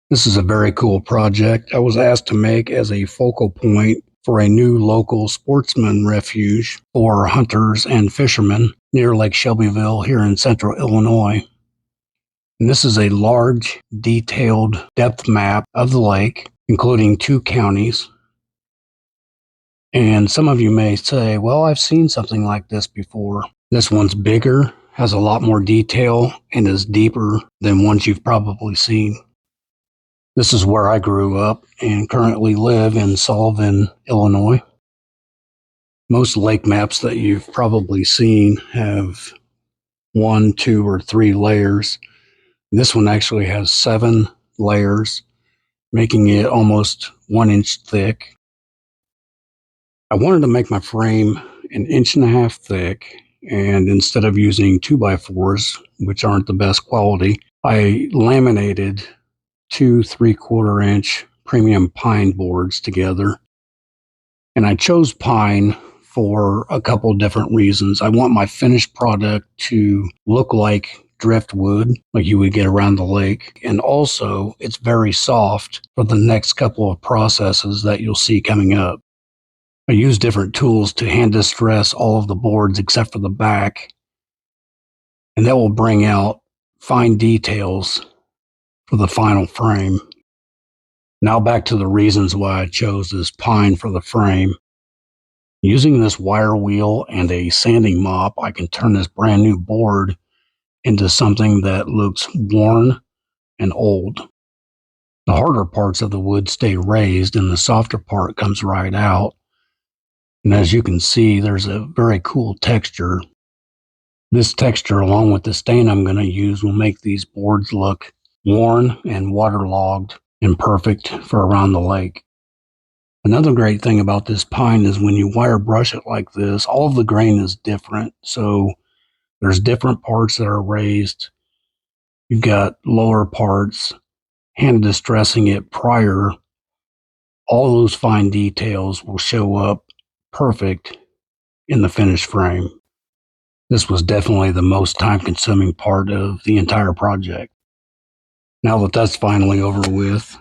This is a very cool project I was asked to make as a focal point for a new local sportsman refuge for hunters and fishermen near Lake Shelbyville here in central Illinois. And this is a large, detailed depth map of the lake, including 2 counties. And some of you may say, well, I've seen something like this before. This one's bigger, has a lot more detail, and is deeper than ones you've probably seen. This is where I grew up and currently live in Sullivan, Illinois. Most lake maps that you've probably seen have 1, 2, or 3 layers. This one actually has 7 layers, making it almost 1 inch thick. I wanted to make my frame 1.5 inches thick, and instead of using 2x4s, which aren't the best quality, I laminated 2 3/4 inch premium pine boards together. And I chose pine for a couple different reasons. I want my finished product to look like driftwood, like you would get around the lake. And also, it's very soft for the next couple of processes that you'll see coming up. I use different tools to hand distress all of the boards except for the back. And that will bring out fine details for the final frame. Now back to the reasons why I chose this pine for the frame. Using this wire wheel and a sanding mop, I can turn this brand new board into something that looks worn and old. The harder parts of the wood stay raised and the softer part comes right out. And as you can see, there's a very cool texture. This texture, along with the stain I'm going to use, will make these boards look worn and waterlogged and perfect for around the lake. Another great thing about this pine is when you wire brush it like this, all of the grain is different. So there's different parts that are raised. You've got lower parts, hand distressing it prior. All those fine details will show up perfect in the finished frame. This was definitely the most time-consuming part of the entire project. Now that that's finally over with,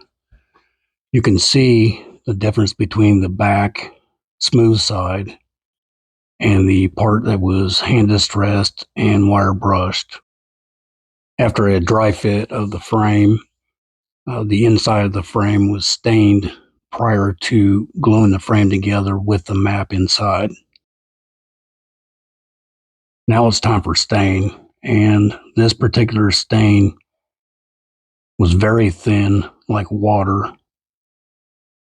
you can see the difference between the back smooth side and the part that was hand distressed and wire brushed. After a dry fit of the frame, the inside of the frame was stained prior to gluing the frame together with the map inside. Now it's time for stain, and this particular stain was very thin, like water.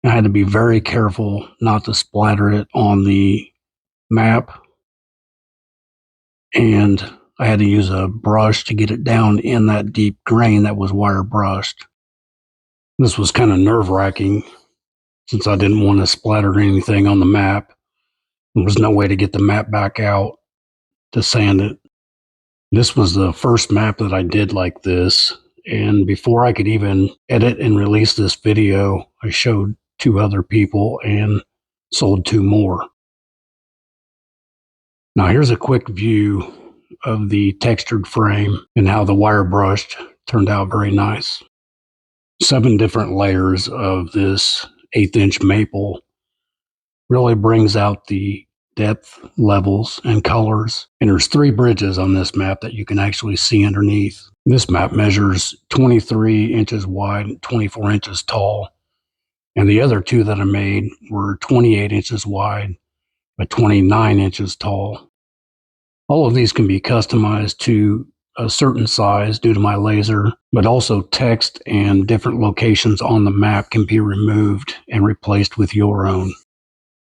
I had to be very careful not to splatter it on the map, and I had to use a brush to get it down in that deep grain that was wire brushed. This was kind of nerve-wracking since I didn't want to splatter anything on the map. There was no way to get the map back out to sand it. This was the first map that I did like this, and before I could even edit and release this video, I showed 2 other people and sold 2 more. Now here's a quick view of the textured frame and how the wire brushed turned out very nice. 7 different layers of this 1/8 inch maple really brings out the depth levels and colors. And there's 3 bridges on this map that you can actually see underneath. This map measures 23 inches wide and 24 inches tall. And the other 2 that I made were 28 inches wide by 29 inches tall. All of these can be customized to a certain size due to my laser, but also text and different locations on the map can be removed and replaced with your own.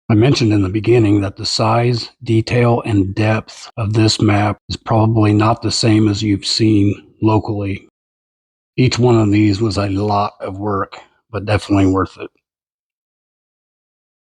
I mentioned in the beginning that the size, detail, and depth of this map is probably not the same as you've seen locally. Each one of these was a lot of work, but definitely worth it.